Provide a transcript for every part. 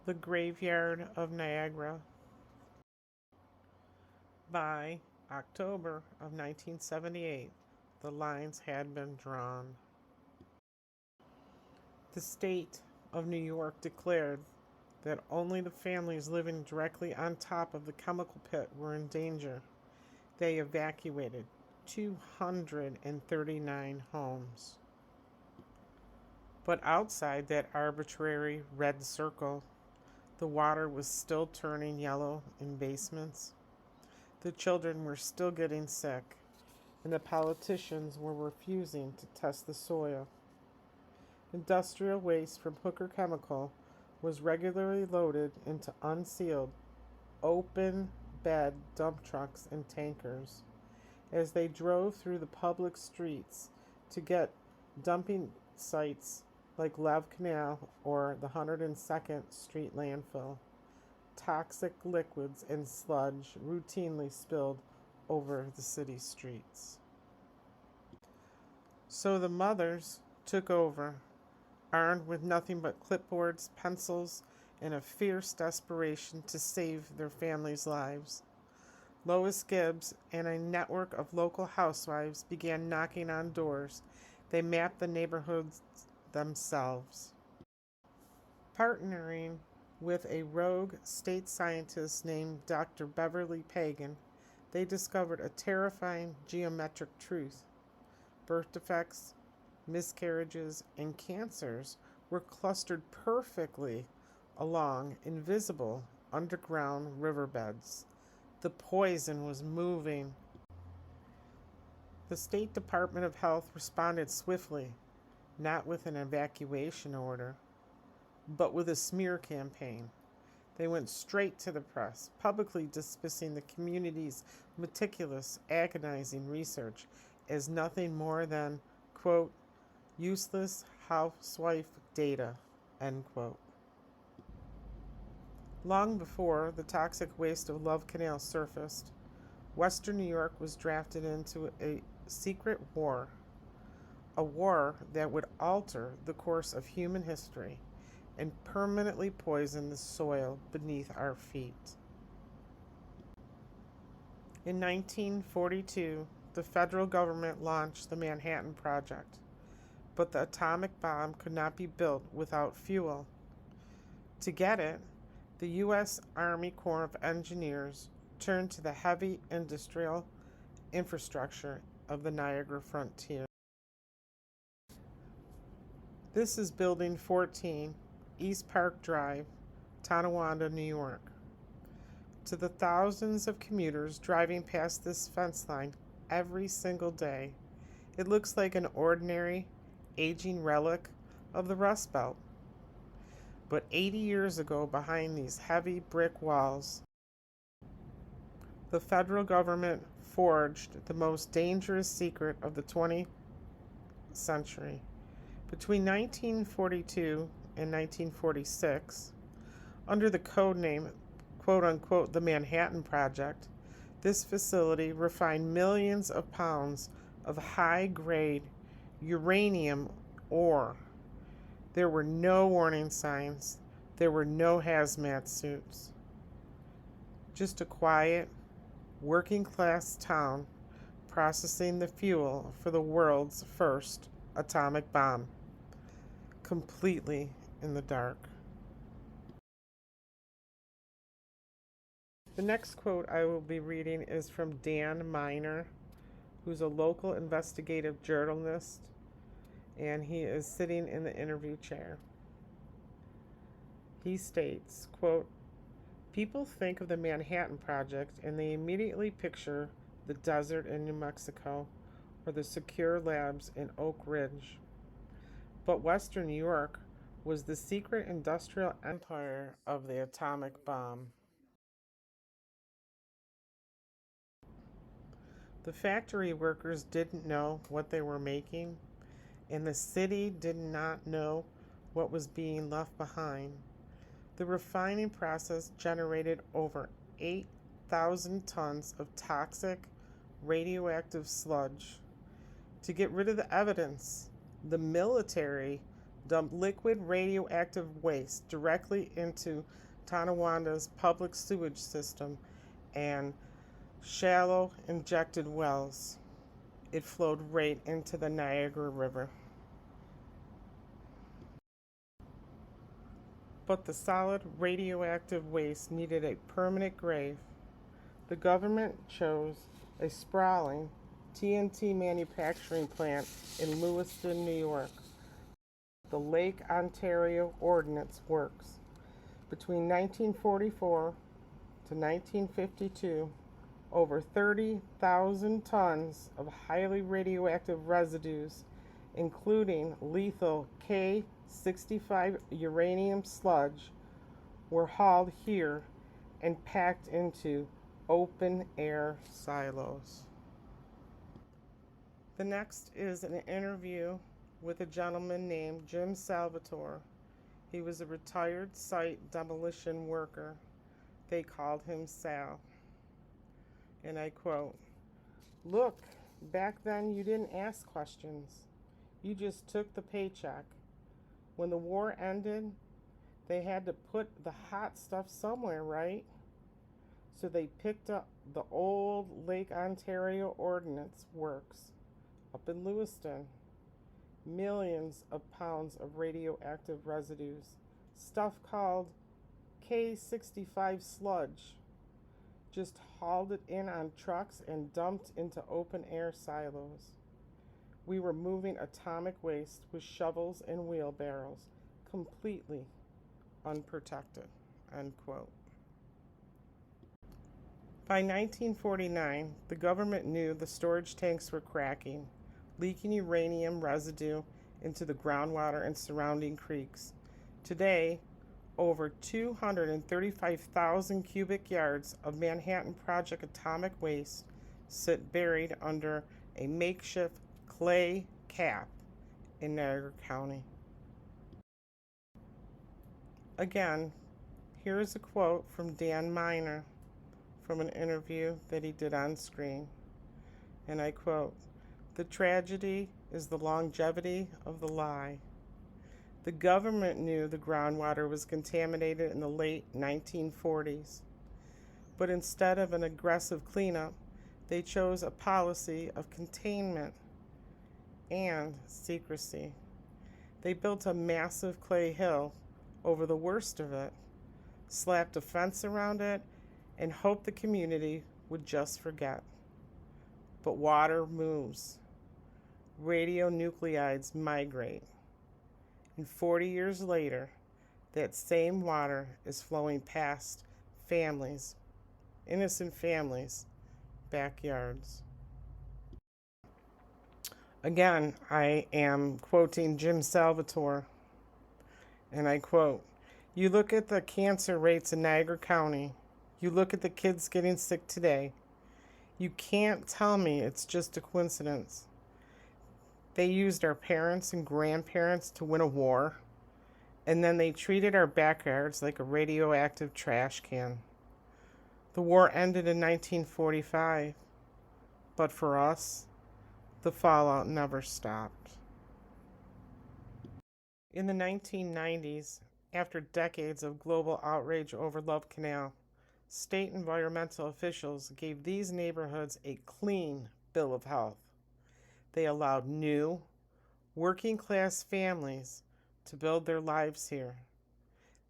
The Graveyard of Niagara. By October of 1978, the lines had been drawn. The state of New York declared that only the families living directly on top of the chemical pit were in danger. They evacuated 239 homes. But outside that arbitrary red circle, the water was still turning yellow in basements. The children were still getting sick, and the politicians were refusing to test the soil. Industrial waste from Hooker Chemical was regularly loaded into unsealed, open bed dump trucks and tankers as they drove through the public streets to get dumping sites like Lev Canal or the 102nd Street landfill. Toxic liquids and sludge routinely spilled over the city streets. So the mothers took over, armed with nothing but clipboards, pencils, and a fierce desperation to save their families' lives. Lois Gibbs and a network of local housewives began knocking on doors. They mapped the neighborhoods themselves. Partnering with a rogue state scientist named Dr. Beverly Pagan, they discovered a terrifying geometric truth. Birth defects, miscarriages, and cancers were clustered perfectly along invisible underground riverbeds. The poison was moving. The State Department of Health responded swiftly, not with an evacuation order, but with a smear campaign. They went straight to the press, publicly dismissing the community's meticulous, agonizing research as nothing more than, quote, useless housewife data, end quote. Long before the toxic waste of Love Canal surfaced, Western New York was drafted into a secret war, a war that would alter the course of human history and permanently poison the soil beneath our feet. In 1942, the federal government launched the Manhattan Project, but the atomic bomb could not be built without fuel. To get it, the U.S. Army Corps of Engineers turned to the heavy industrial infrastructure of the Niagara frontier. This is Building 14, East Park Drive, Tonawanda, New York. To the thousands of commuters driving past this fence line every single day, it looks like an ordinary, aging relic of the Rust Belt. But 80 years ago, behind these heavy brick walls, the federal government forged the most dangerous secret of the 20th century. Between 1942 and 1946, under the code name, quote unquote, the Manhattan Project, this facility refined millions of pounds of high-grade uranium ore. There were no warning signs. There were no hazmat suits. Just a quiet, working-class town processing the fuel for the world's first atomic bomb, completely in the dark. The next quote I will be reading is from Dan Miner, who's a local investigative journalist, and he is sitting in the interview chair. He states, quote, people think of the Manhattan Project and they immediately picture the desert in New Mexico or the secure labs in Oak Ridge. But Western New York was the secret industrial empire of the atomic bomb. The factory workers didn't know what they were making, and the city did not know what was being left behind. The refining process generated over 8,000 tons of toxic, radioactive sludge. To get rid of the evidence, the military dumped liquid radioactive waste directly into Tonawanda's public sewage system and shallow injected wells. It flowed right into the Niagara River. But the solid radioactive waste needed a permanent grave. The government chose a sprawling TNT manufacturing plant in Lewiston, New York. The Lake Ontario Ordnance Works. Between 1944 to 1952, over 30,000 tons of highly radioactive residues, including lethal K-65 uranium sludge, were hauled here and packed into open-air silos. The next is an interview with a gentleman named Jim Salvatore. He was a retired site demolition worker. They called him Sal. And I quote, "Look, back then you didn't ask questions. You just took the paycheck. When the war ended, they had to put the hot stuff somewhere, right? So they picked up the old Lake Ontario Ordnance Works up in Lewiston. Millions of pounds of radioactive residues, stuff called K-65 sludge, just hauled it in on trucks and dumped into open-air silos. We were moving atomic waste with shovels and wheelbarrows, completely unprotected," end quote. By 1949, the government knew the storage tanks were cracking, leaking uranium residue into the groundwater and surrounding creeks. Today, over 235,000 cubic yards of Manhattan Project atomic waste sit buried under a makeshift clay cap in Niagara County. Again, here is a quote from Dan Miner from an interview that he did on screen. And I quote, "The tragedy is the longevity of the lie. The government knew the groundwater was contaminated in the late 1940s, but instead of an aggressive cleanup, they chose a policy of containment and secrecy. They built a massive clay hill over the worst of it, slapped a fence around it, and hoped the community would just forget. But water moves. Radionuclides migrate. And 40 years later, that same water is flowing past families, innocent families' backyards." Again, I am quoting Jim Salvatore, and I quote, "You look at the cancer rates in Niagara County, you look at the kids getting sick today, you can't tell me it's just a coincidence. They used our parents and grandparents to win a war, and then they treated our backyards like a radioactive trash can. The war ended in 1945, but for us, the fallout never stopped." In the 1990s, after decades of global outrage over Love Canal, state environmental officials gave these neighborhoods a clean bill of health. They allowed new, working-class families to build their lives here.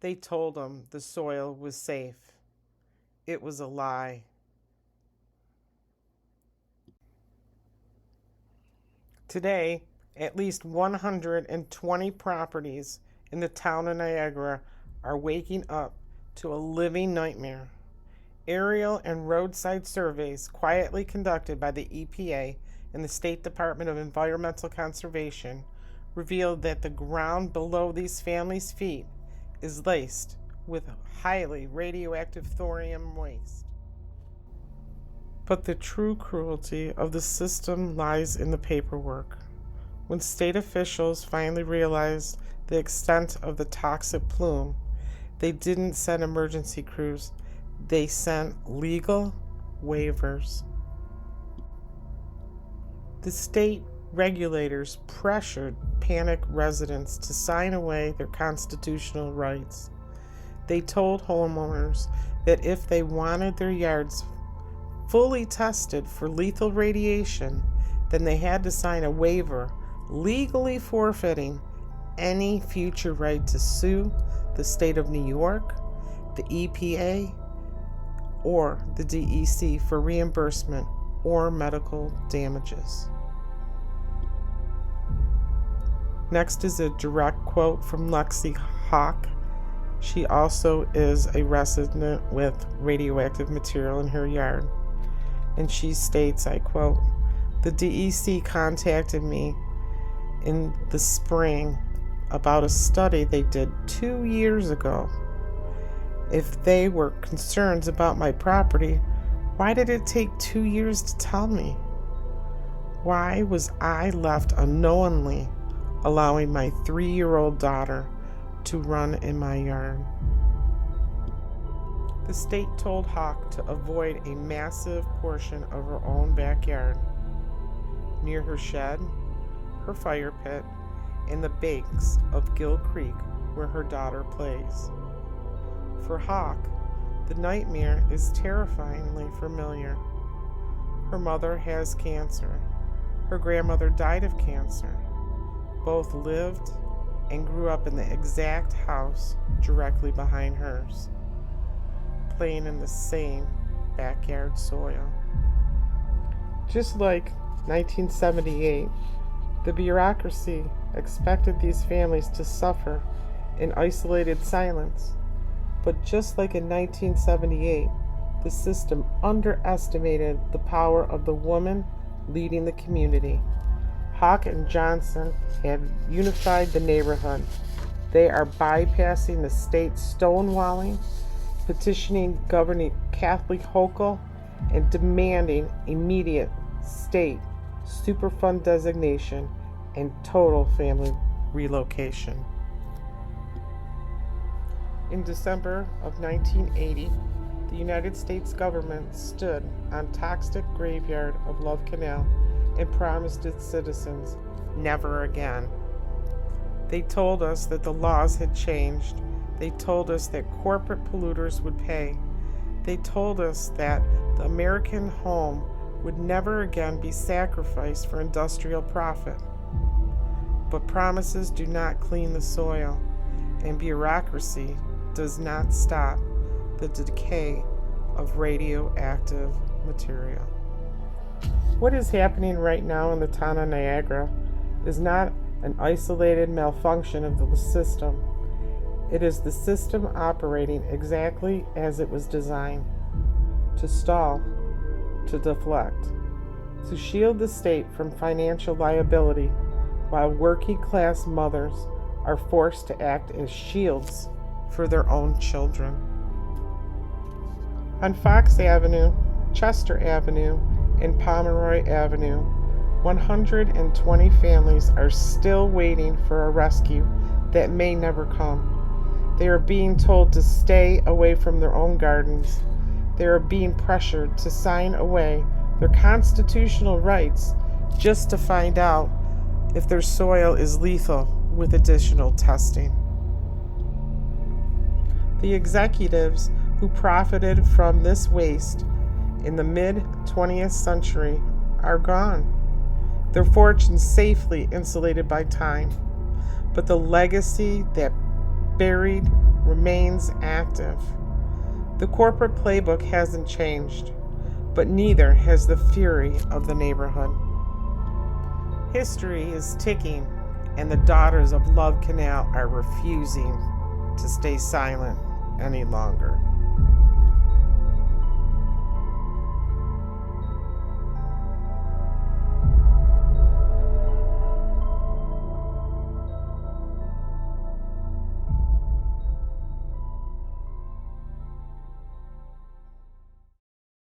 They told them the soil was safe. It was a lie. Today, at least 120 properties in the town of Niagara are waking up to a living nightmare. Aerial and roadside surveys quietly conducted by the EPA and the State Department of Environmental Conservation revealed that the ground below these families' feet is laced with highly radioactive thorium waste. But the true cruelty of the system lies in the paperwork. When state officials finally realized the extent of the toxic plume, they didn't send emergency crews, they sent legal waivers. The state Regulators pressured panicked residents to sign away their constitutional rights. They told homeowners that if they wanted their yards fully tested for lethal radiation, then they had to sign a waiver legally forfeiting any future right to sue the state of New York, the EPA, or the DEC for reimbursement or medical damages. Next is a direct quote from Lexi Hawk. She also is a resident with radioactive material in her yard. And she states, I quote, "The DEC contacted me in the spring about a study they did 2 years ago. If they were concerned about my property, why did it take 2 years to tell me? Why was I left unknowingly allowing my 3-year-old daughter to run in my yard?" The state told Hawk to avoid a massive portion of her own backyard, near her shed, her fire pit, and the banks of Gill Creek where her daughter plays. For Hawk, the nightmare is terrifyingly familiar. Her mother has cancer. Her grandmother died of cancer. Both lived and grew up in the exact house directly behind hers, playing in the same backyard soil. Just like 1978, the bureaucracy expected these families to suffer in isolated silence. But just like in 1978, the system underestimated the power of the woman leading the community. Hawk and Johnson have unified the neighborhood. They are bypassing the state stonewalling, petitioning Governor Kathleen Hochul, and demanding immediate state Superfund designation and total family relocation. In December of 1980, the United States government stood on toxic graveyard of Love Canal and promised its citizens, never again. They told us that the laws had changed. They told us that corporate polluters would pay. They told us that the American home would never again be sacrificed for industrial profit. But promises do not clean the soil, and bureaucracy does not stop the decay of radioactive material. What is happening right now in the town of Niagara is not an isolated malfunction of the system. It is the system operating exactly as it was designed: to stall, to deflect, to shield the state from financial liability, while working class mothers are forced to act as shields for their own children. On Fox Avenue, Chester Avenue, and Pomeroy Avenue, 120 families are still waiting for a rescue that may never come. They are being told to stay away from their own gardens. They are being pressured to sign away their constitutional rights just to find out if their soil is lethal with additional testing. The executives who profited from this waste in the mid-20th century are gone. Their fortunes safely insulated by time, but the legacy that buried remains active. The corporate playbook hasn't changed, but neither has the fury of the neighborhood. History is ticking, and the daughters of Love Canal are refusing to stay silent any longer.